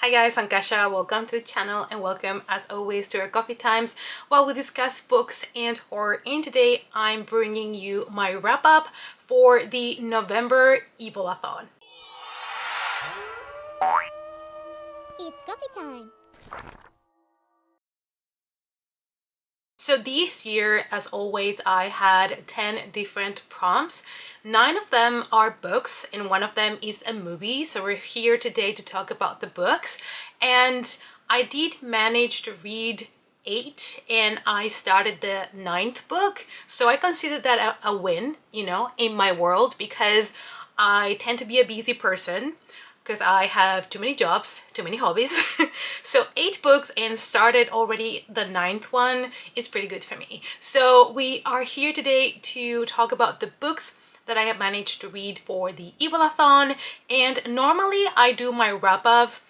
Hi guys, I'm Kasha. Welcome to the channel and welcome as always to our coffee times while we discuss books and horror. And today I'm bringing you my wrap up for the November Evil A Thon. It's coffee time. So this year, as always, I had 10 different prompts. 9 of them are books and 1 of them is a movie. So we're here today to talk about the books. And I did manage to read 8 and I started the 9th book. So I consider that a win, you know, in my world, because I tend to be a busy person. Because I have too many jobs, too many hobbies. So 8 books and started already the 9th one is pretty good for me. So we are here today to talk about the books that I have managed to read for the Evil A Thon. And normally I do my wrap-ups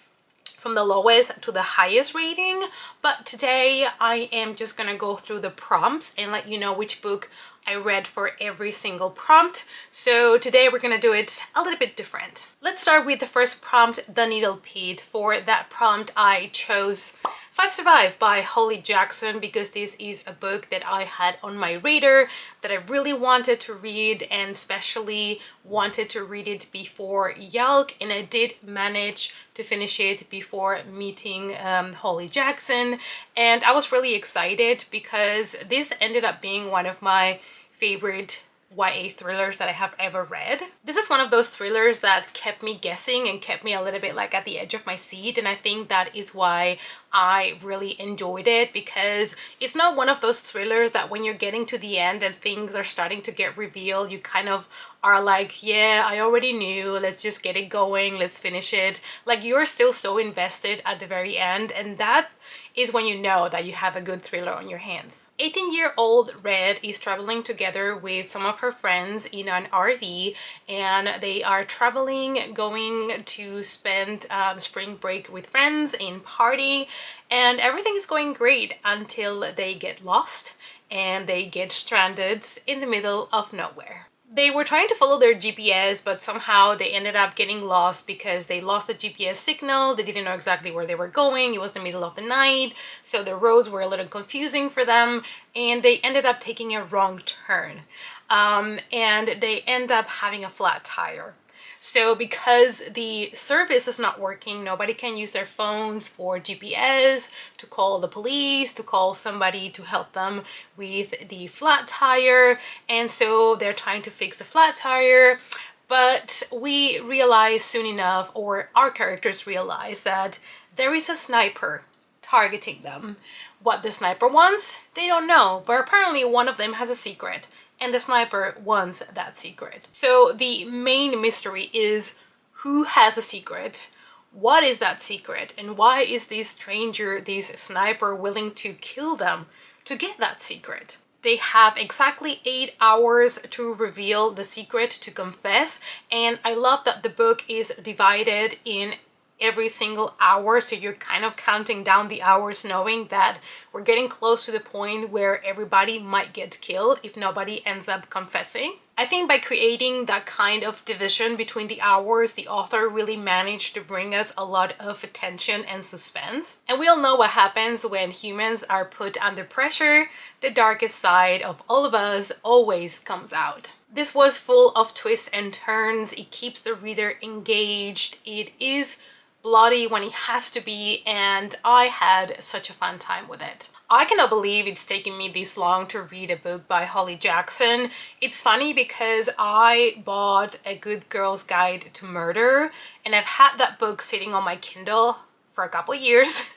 from the lowest to the highest rating, but today I am just gonna go through the prompts and let you know which book I read for every single prompt. So today we're gonna do it a little bit different. Let's start with the first prompt, The Needle Pit. For that prompt I chose 5 Survive by Holly Jackson because this is a book that I had on my radar that I really wanted to read, and especially wanted to read it before Yalk, and I did manage to finish it before meeting Holly Jackson, and I was really excited because this ended up being one of my favorite YA thrillers that I have ever read. This is one of those thrillers that kept me guessing and kept me a little bit like at the edge of my seat, and I think that is why I really enjoyed it, because it's not one of those thrillers that when you're getting to the end and things are starting to get revealed, you kind of are like, yeah, I already knew, let's just get it going, let's finish it. Like, you're still so invested at the very end, and that is when you know that you have a good thriller on your hands. 18-year-old Red is traveling together with some of her friends in an RV, and they are traveling, going to spend spring break with friends and party, and everything is going great until they get lost and they get stranded in the middle of nowhere. They were trying to follow their GPS, but somehow they ended up getting lost because they lost the GPS signal. They didn't know exactly where they were going. It was the middle of the night, so the roads were a little confusing for them, and they ended up taking a wrong turn. And they end up having a flat tire. So because the service is not working, nobody can use their phones for GPS, to call the police, to call somebody to help them with the flat tire. And so they're trying to fix the flat tire. But we realize soon enough, or our characters realize, that there is a sniper targeting them. What the sniper wants, they don't know, but apparently one of them has a secret, and the sniper wants that secret. So the main mystery is who has a secret, what is that secret, and why is this stranger, this sniper, willing to kill them to get that secret. They have exactly 8 hours to reveal the secret, to confess, and I love that the book is divided in every single hour, so you're kind of counting down the hours, knowing that we're getting close to the point where everybody might get killed if nobody ends up confessing. I think by creating that kind of division between the hours, the author really managed to bring us a lot of tension and suspense. And we all know what happens when humans are put under pressure. The darkest side of all of us always comes out. This was full of twists and turns. It keeps the reader engaged. It is bloody when it has to be, and I had such a fun time with it. I cannot believe it's taken me this long to read a book by Holly Jackson. It's funny because I bought A Good Girl's Guide to Murder, and I've had that book sitting on my Kindle for a couple years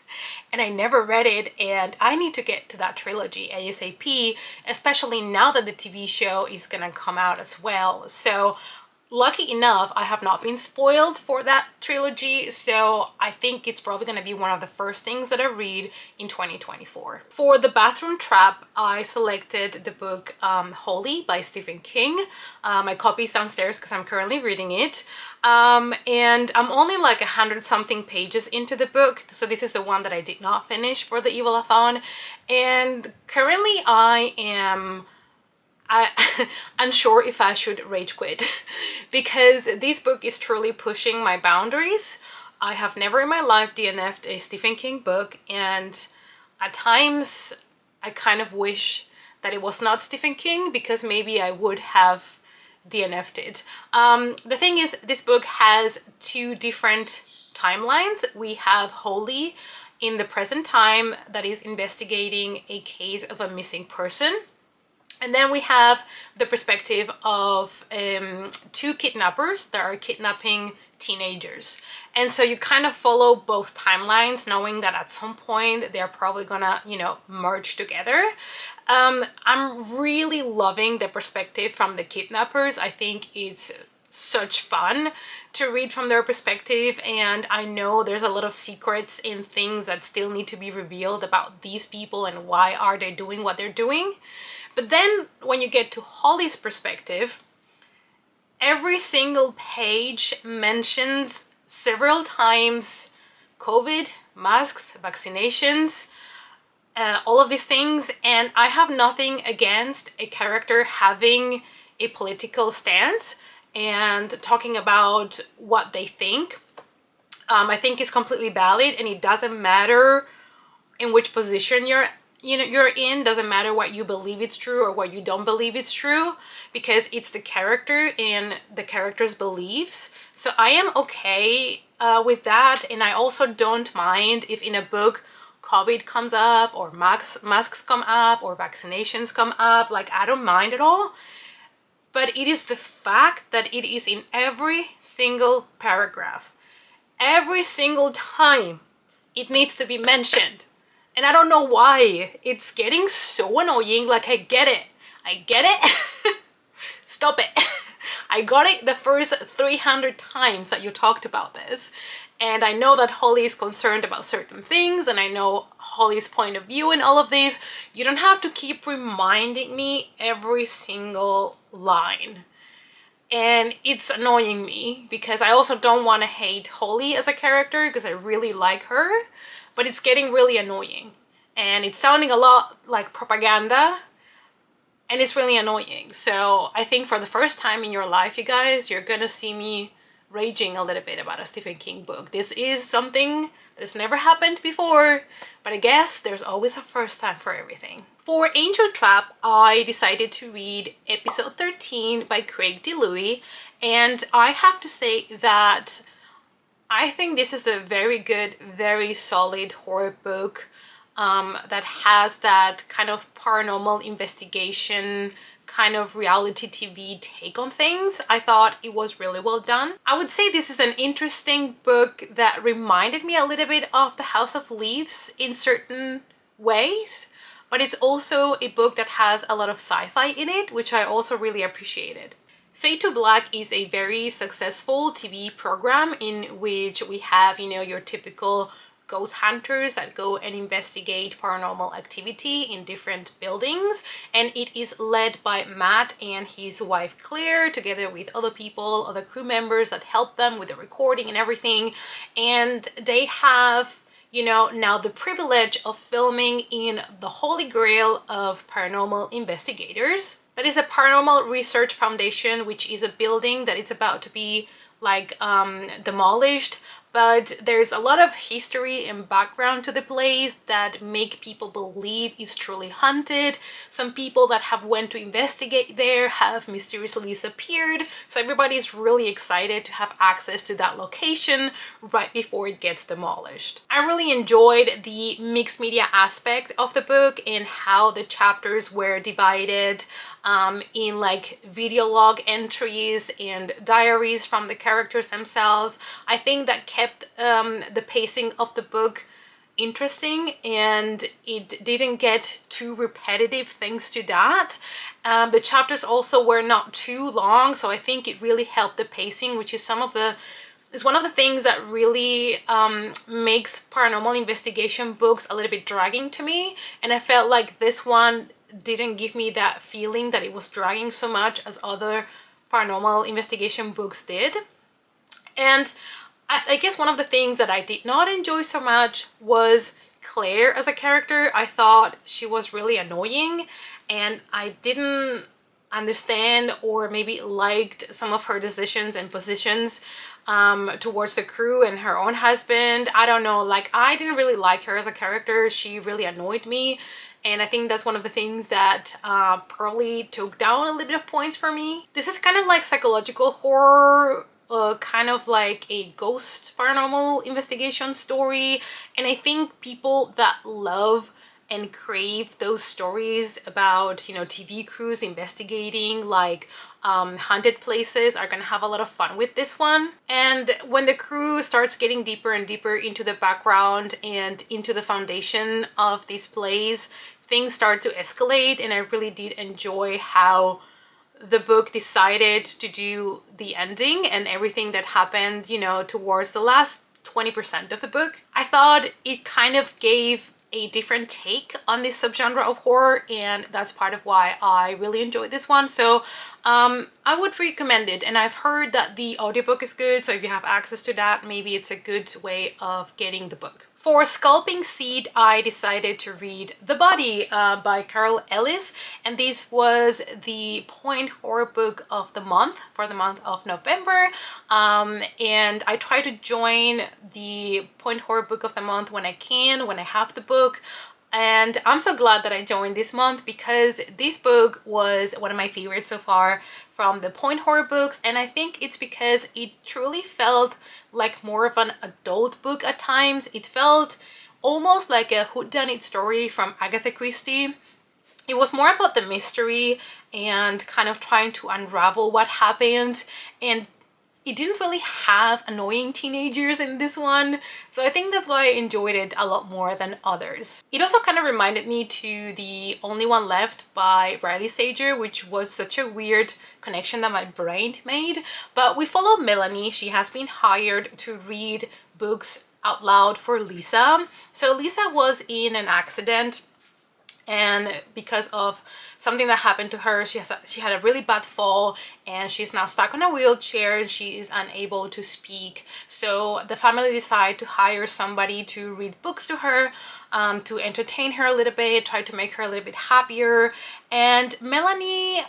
and I never read it, and I need to get to that trilogy ASAP, especially now that the TV show is gonna come out as well. So lucky enough, I have not been spoiled for that trilogy, so I think it's probably going to be one of the first things that I read in 2024. For The Bathroom Trap, I selected the book Holy by Stephen King. My copy is downstairs because I'm currently reading it. And I'm only like 100-something pages into the book, so this is the one that I did not finish for the Evil A Thon. And currently I am unsure if I should rage quit because this book is truly pushing my boundaries. I have never in my life DNF'd a Stephen King book, and at times I kind of wish that it was not Stephen King, because maybe I would have DNF'd it. The thing is, this book has two different timelines. We have Holly in the present time that is investigating a case of a missing person. And then we have the perspective of two kidnappers that are kidnapping teenagers. And so you kind of follow both timelines, knowing that at some point they're probably gonna, you know, merge together. I'm really loving the perspective from the kidnappers. I think it's such fun to read from their perspective, and I know there's a lot of secrets and things that still need to be revealed about these people and why are they doing what they're doing. But then when you get to Holly's perspective, every single page mentions several times COVID, masks, vaccinations, all of these things, and I have nothing against a character having a political stance and talking about what they think. I think it's completely valid, and it doesn't matter in which position you're in, doesn't matter what you believe it's true or what you don't believe it's true, because it's the character and the character's beliefs. So I am okay with that, and I also don't mind if in a book COVID comes up or masks come up or vaccinations come up. Like, I don't mind at all. But it is the fact that it is in every single paragraph. Every single time it needs to be mentioned. And I don't know why. It's getting so annoying. Like, I get it. I get it. Stop it. I got it the first 300 times that you talked about this. And I know that Holly is concerned about certain things, and I know Holly's point of view in all of these. You don't have to keep reminding me every single line. And it's annoying me, because I also don't want to hate Holly as a character, because I really like her, but it's getting really annoying. And it's sounding a lot like propaganda, and it's really annoying. So I think for the first time in your life, you guys, you're gonna see me raging a little bit about a Stephen King book. This is something that's never happened before, but I guess there's always a first time for everything. For Angel Trap, I decided to read episode 13 by Craig DeLuey, and I have to say that I think this is a very good, very solid horror book that has that kind of paranormal investigation, kind of reality TV take on things. I thought it was really well done. I would say this is an interesting book that reminded me a little bit of The House of Leaves in certain ways, but it's also a book that has a lot of sci-fi in it, which I also really appreciated. Fade to Black is a very successful TV program in which we have, you know, your typical ghost hunters that go and investigate paranormal activity in different buildings, and it is led by Matt and his wife Claire, together with other people, other crew members that help them with the recording and everything. And they have, you know, now the privilege of filming in the Holy Grail of paranormal investigators. That is a paranormal research foundation, which is a building that is about to be like demolished, but there's a lot of history and background to the place that make people believe it's truly haunted. Some people that have went to investigate there have mysteriously disappeared, so everybody's really excited to have access to that location right before it gets demolished. I really enjoyed the mixed media aspect of the book and how the chapters were divided in like video log entries and diaries from the characters themselves. I think that kept the pacing of the book interesting, and it didn't get too repetitive thanks to that. The chapters also were not too long, so I think it really helped the pacing, which is one of the things that really makes paranormal investigation books a little bit dragging to me, and I felt like this one didn't give me that feeling that it was dragging so much as other paranormal investigation books did. And I guess one of the things that I did not enjoy so much was Claire as a character. I thought she was really annoying, and I didn't understand or maybe liked some of her decisions and positions. towards the crew and her own husband. I don't know, like I didn't really like her as a character. She really annoyed me, and I think that's one of the things that probably took down a little bit of points for me. This is kind of like psychological horror, kind of like a ghost paranormal investigation story, and I think people that love and crave those stories about, you know, TV crews investigating like haunted places are gonna have a lot of fun with this one. And when the crew starts getting deeper and deeper into the background and into the foundation of this place, things start to escalate, and I really did enjoy how the book decided to do the ending and everything that happened, you know, towards the last 20% of the book. I thought it kind of gave a different take on this subgenre of horror, and that's part of why I really enjoyed this one. So I would recommend it, and I've heard that the audiobook is good, so if you have access to that, maybe it's a good way of getting the book. For Scalping Seed, I decided to read The Body by Carol Ellis, and this was the point horror book of the month for the month of November. And I try to join the point horror book of the month when I can, when I have the book. And I'm so glad that I joined this month, because this book was one of my favorites so far from the point horror books, and I think it's because it truly felt like more of an adult book at times. It felt almost like a whodunit story from Agatha Christie. It was more about the mystery and kind of trying to unravel what happened, and it didn't really have annoying teenagers in this one, so I think that's why I enjoyed it a lot more than others. It also kind of reminded me to The Only One Left by Riley Sager, which was such a weird connection that my brain made. But we follow Melanie. She has been hired to read books out loud for Lisa. So Lisa was in an accident, and because of something that happened to her, she had a really bad fall, and she's now stuck on a wheelchair and she is unable to speak. So the family decided to hire somebody to read books to her, to entertain her a little bit, try to make her a little bit happier. And Melanie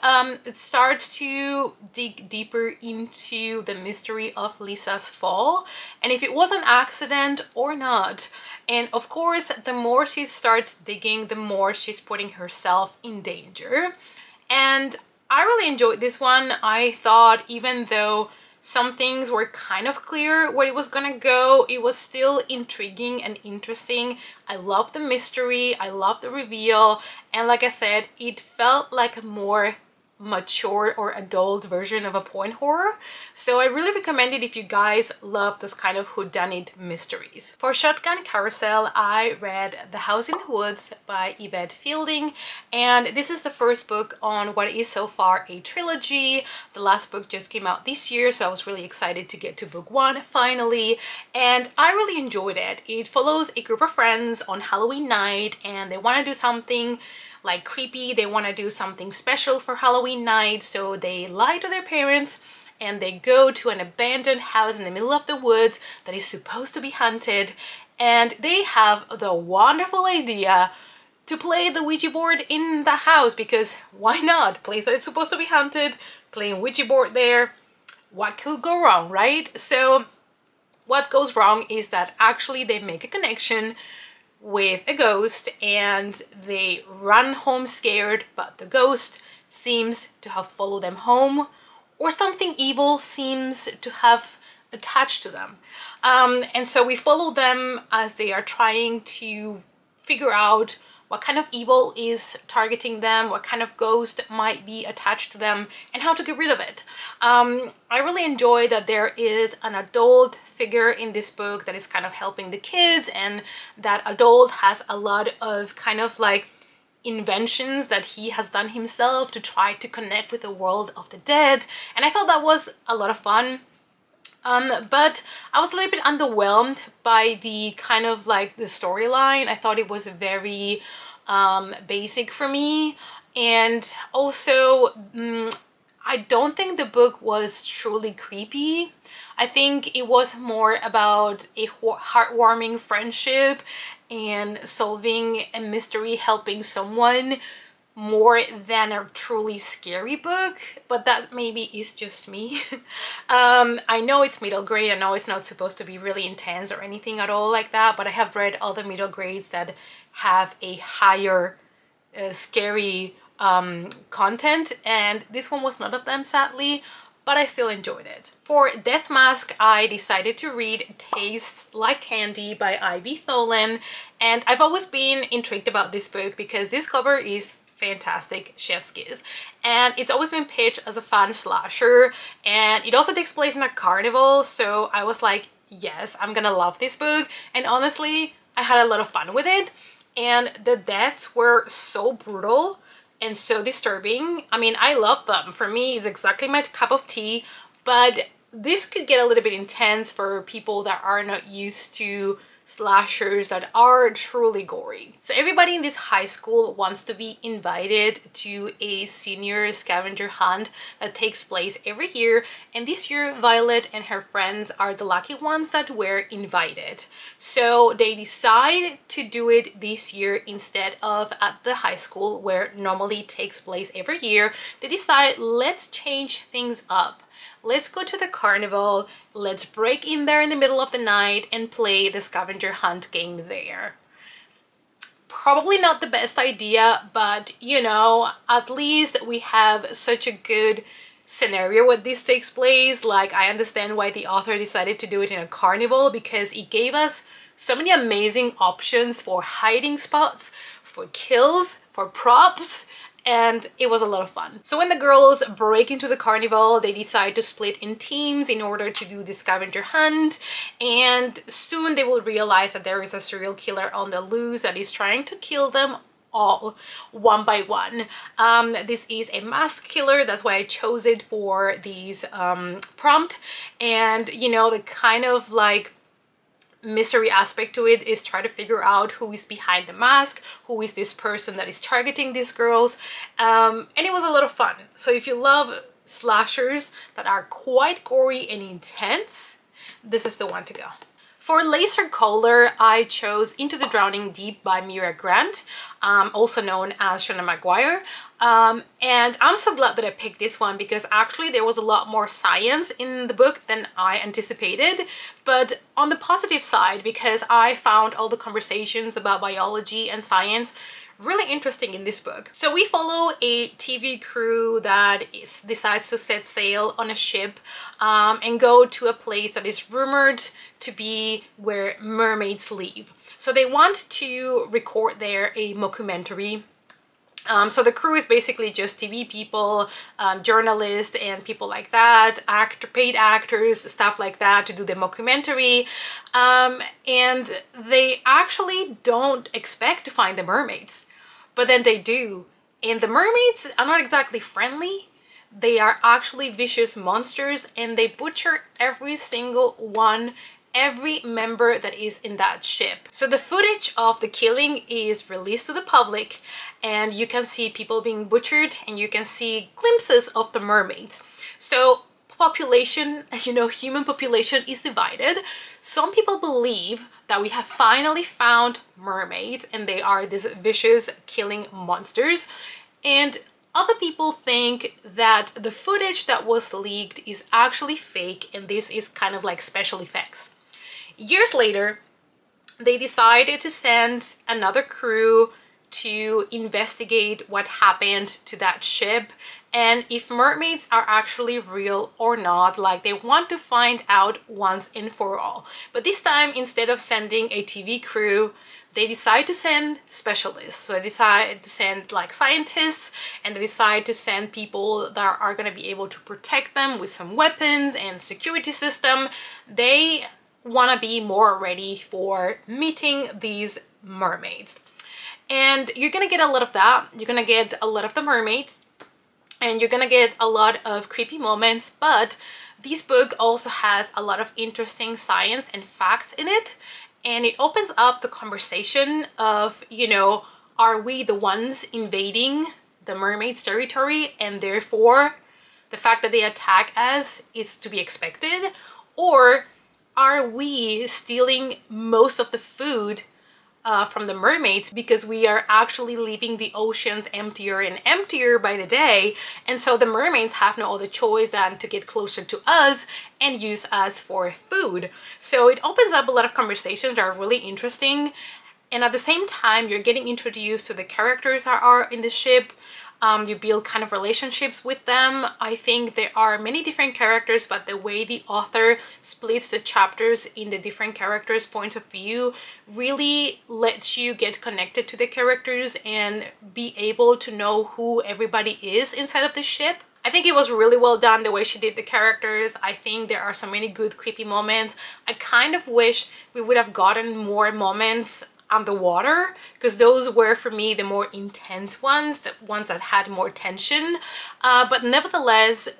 starts to dig deeper into the mystery of Lisa's fall, and if it was an accident or not. And of course, the more she starts digging, the more she's putting herself in danger. And I really enjoyed this one. I thought even though some things were kind of clear where it was gonna go, it was still intriguing and interesting. I love the mystery, I love the reveal, and like I said, it felt like a more mature or adult version of a point horror. So I really recommend it if you guys love those kind of whodunit mysteries. For Shotgun Carousel, I read The House in the Woods by Yvette Fielding, and this is the first book on what is so far a trilogy. The last book just came out this year, so I was really excited to get to book one finally, and I really enjoyed it. It follows a group of friends on Halloween night, and they want to do something like creepy. They want to do something special for Halloween night, so they lie to their parents and they go to an abandoned house in the middle of the woods that is supposed to be haunted, and they have the wonderful idea to play the Ouija board in the house, because why not? Place that is supposed to be haunted, playing Ouija board there, what could go wrong, right? So what goes wrong is that actually they make a connection with a ghost and they run home scared, but the ghost seems to have followed them home, or something evil seems to have attached to them. And so we follow them as they are trying to figure out what kind of evil is targeting them, what kind of ghost might be attached to them, and how to get rid of it. I really enjoy that there is an adult figure in this book that is kind of helping the kids, and that adult has a lot of kind of like inventions that he has done himself to try to connect with the world of the dead, and I thought that was a lot of fun. But I was a little bit underwhelmed by the kind of like the storyline. I thought it was very basic for me, and also I don't think the book was truly creepy. I think it was more about a heartwarming friendship and solving a mystery, helping someone more than a truly scary book, but that maybe is just me. I know it's middle grade. I know it's not supposed to be really intense or anything at all like that, but I have read other middle grades that have a higher scary content, and this one was none of them, sadly, but I still enjoyed it. For Death Mask, I decided to read Tastes Like Candy by Ivy Tholen, and I've always been intrigued about this book because this cover is fantastic, chef's kiss, and it's always been pitched as a fun slasher, and it also takes place in a carnival, so I was like, yes, I'm gonna love this book. And honestly, I had a lot of fun with it, and the deaths were so brutal and so disturbing. I mean, I love them. For me, it's exactly my cup of tea, but this could get a little bit intense for people that are not used to slashers that are truly gory. So everybody in this high school wants to be invited to a senior scavenger hunt that takes place every year, and this year Violet and her friends are the lucky ones that were invited. So they decide to do it this year instead of at the high school where it normally takes place every year. They decide, let's change things up. Let's go to the carnival, let's break in there in the middle of the night and play the scavenger hunt game there. Probably not the best idea, but you know, at least we have such a good scenario where this takes place. Like, I understand why the author decided to do it in a carnival, because it gave us so many amazing options for hiding spots, for kills, for props, and it was a lot of fun. So when the girls break into the carnival, they decide to split in teams in order to do the scavenger hunt, and soon they will realize that there is a serial killer on the loose that is trying to kill them all one by one. This is a mask killer, that's why I chose it for these prompt, and you know, the kind of like mystery aspect to it is try to figure out who is behind the mask, who is this person that is targeting these girls, and it was a lot of fun. So if you love slashers that are quite gory and intense, this is the one to go. For Laser Color, I chose Into the Drowning Deep by Mira Grant, also known as Shona Maguire. And I'm so glad that I picked this one because actually there was a lot more science in the book than I anticipated. But on the positive side, because I found all the conversations about biology and science really interesting in this book. So we follow a TV crew that decides to set sail on a ship and go to a place that is rumored to be where mermaids live. So they want to record there a mockumentary. So the crew is basically just TV people, journalists and people like that, paid actors, stuff like that to do the mockumentary. And they actually don't expect to find the mermaids, but then they do. And the mermaids are not exactly friendly. They are actually vicious monsters, and they butcher every single one, every member that is in that ship. So the footage of the killing is released to the public, and you can see people being butchered, and you can see glimpses of the mermaids. So population, as you know, human population is divided. Some people believe that we have finally found mermaids and they are these vicious killing monsters, and other people think that the footage that was leaked is actually fake and this is kind of like special effects. Years later, they decided to send another crew to investigate what happened to that ship and if mermaids are actually real or not. Like, they want to find out once and for all. But this time, instead of sending a TV crew, they decide to send specialists. So they decide to send like scientists, and they decide to send people that are going to be able to protect them with some weapons and security system. They want to be more ready for meeting these mermaids. And you're gonna get a lot of that. You're gonna get a lot of the mermaids, and you're gonna get a lot of creepy moments, but this book also has a lot of interesting science and facts in it, and it opens up the conversation of, you know, are we the ones invading the mermaids' territory, and therefore the fact that they attack us is to be expected, or are we stealing most of the food from the mermaids, because we are actually leaving the oceans emptier and emptier by the day, and so the mermaids have no other choice than to get closer to us and use us for food. So it opens up a lot of conversations that are really interesting, and at the same time you're getting introduced to the characters that are in the ship. You build kind of relationships with them. I think there are many different characters, but the way the author splits the chapters in the different characters' points of view really lets you get connected to the characters and be able to know who everybody is inside of the ship. I think it was really well done the way she did the characters. I think there are so many good creepy moments. I kind of wish we would have gotten more moments underwater, because those were for me the more intense ones, the ones that had more tension, but nevertheless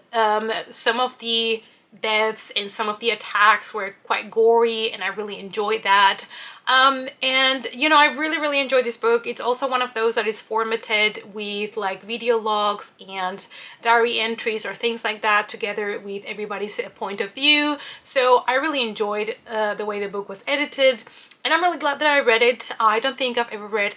some of the deaths and some of the attacks were quite gory, and I really enjoyed that. And you know, I really enjoyed this book. It's also one of those that is formatted with like video logs and diary entries or things like that, together with everybody's point of view. So I really enjoyed the way the book was edited, and I'm really glad that I read it. I don't think I've ever read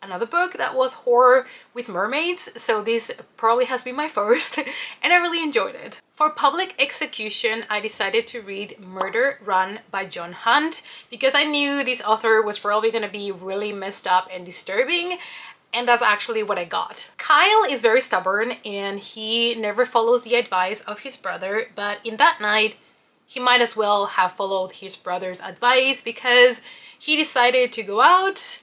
another book that was horror with mermaids, so this probably has been my first, and I really enjoyed it. For public execution, I decided to read Murder Run by John Hunt, because I knew this author was probably going to be really messed up and disturbing, and that's actually what I got. Kyle is very stubborn and he never follows the advice of his brother, but in that night he might as well have followed his brother's advice, because he decided to go out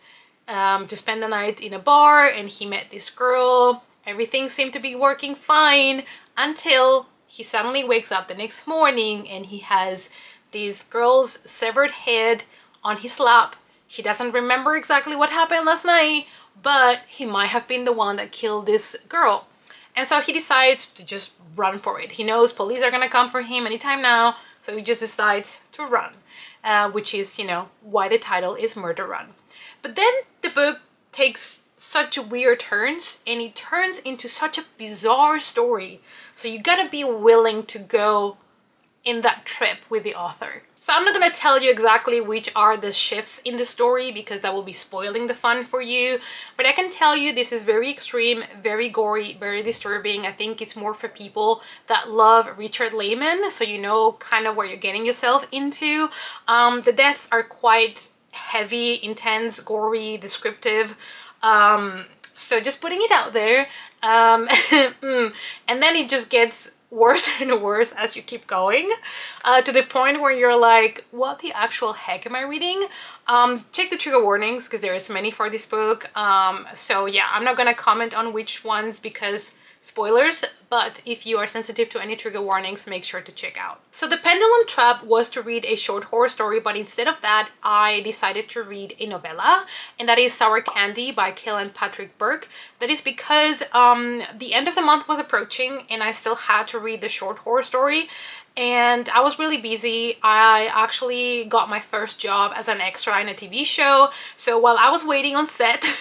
to spend the night in a bar, and he met this girl. Everything seemed to be working fine until he suddenly wakes up the next morning and he has this girl's severed head on his lap. He doesn't remember exactly what happened last night, but he might have been the one that killed this girl. And so he decides to just run for it. He knows police are gonna come for him anytime now, so he just decides to run, which is, you know, why the title is Murder Run. But then the book takes such weird turns, and it turns into such a bizarre story. So you gotta be willing to go in that trip with the author. So I'm not gonna tell you exactly which are the shifts in the story, because that will be spoiling the fun for you. But I can tell you this is very extreme, very gory, very disturbing. I think it's more for people that love Richard Lehman, so you know kind of where you're getting yourself into. The deaths are quite heavy, intense, gory, descriptive. So just putting it out there. And then it just gets worse and worse as you keep going, to the point where you're like, what the actual heck am I reading? Check the trigger warnings, because there is many for this book. So yeah, I'm not gonna comment on which ones because spoilers, but if you are sensitive to any trigger warnings, make sure to check out. So the pendulum trap was to read a short horror story, but instead of that, I decided to read a novella, and that is Sour Candy by Kaelan Patrick Burke. That is because the end of the month was approaching and I still had to read the short horror story, and I was really busy. I actually got my first job as an extra in a TV show, so while I was waiting on set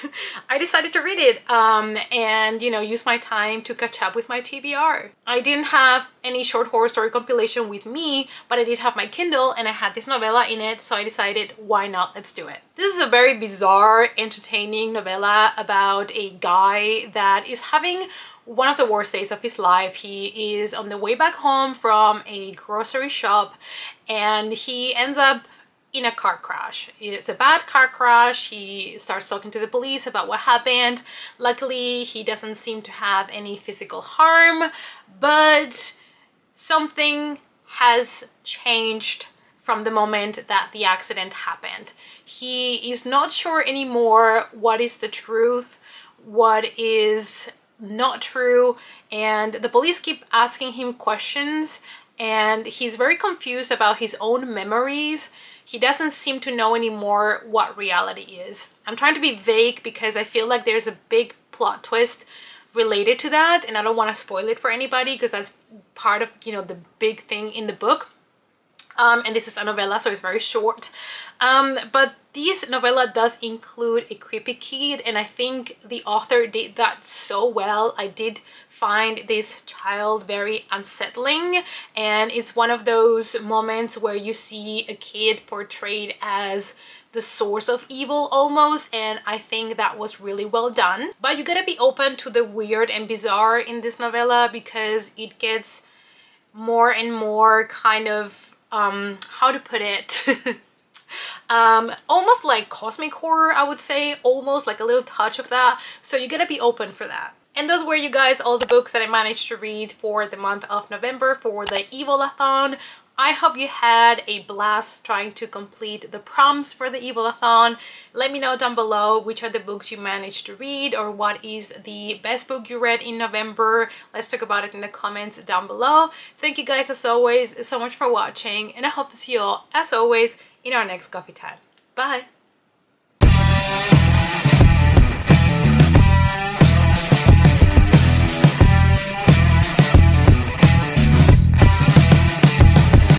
I decided to read it and, you know, use my time to catch up with my TBR. I didn't have any short horror story compilation with me, but I did have my Kindle and I had this novella in it, so I decided, why not, let's do it. This is a very bizarre, entertaining novella about a guy that is having one of the worst days of his life. He is on the way back home from a grocery shop and he ends up in a car crash. It's a bad car crash. He starts talking to the police about what happened. Luckily, he doesn't seem to have any physical harm, but something has changed from the moment that the accident happened. He is not sure anymore what is the truth, what is not true, and the police keep asking him questions and he's very confused about his own memories. He doesn't seem to know anymore what reality is. I'm trying to be vague because I feel like there's a big plot twist related to that, and I don't want to spoil it for anybody because that's part of, you know, the big thing in the book. And this is a novella, so it's very short. But this novella does include a creepy kid, and I think the author did that so well. I did find this child very unsettling, and it's one of those moments where you see a kid portrayed as the source of evil almost, and I think that was really well done. But you gotta be open to the weird and bizarre in this novella because it gets more and more kind of how to put it almost like cosmic horror, I would say, almost like a little touch of that, so you gotta be open for that. And those were, you guys, all the books that I managed to read for the month of November for the Evil A Thon. I hope you had a blast trying to complete the prompts for the Evil A Thon. Let me know down below which are the books you managed to read, or what is the best book you read in November. Let's talk about it in the comments down below. Thank you guys as always so much for watching, and I hope to see you all as always in our next coffee time. Bye!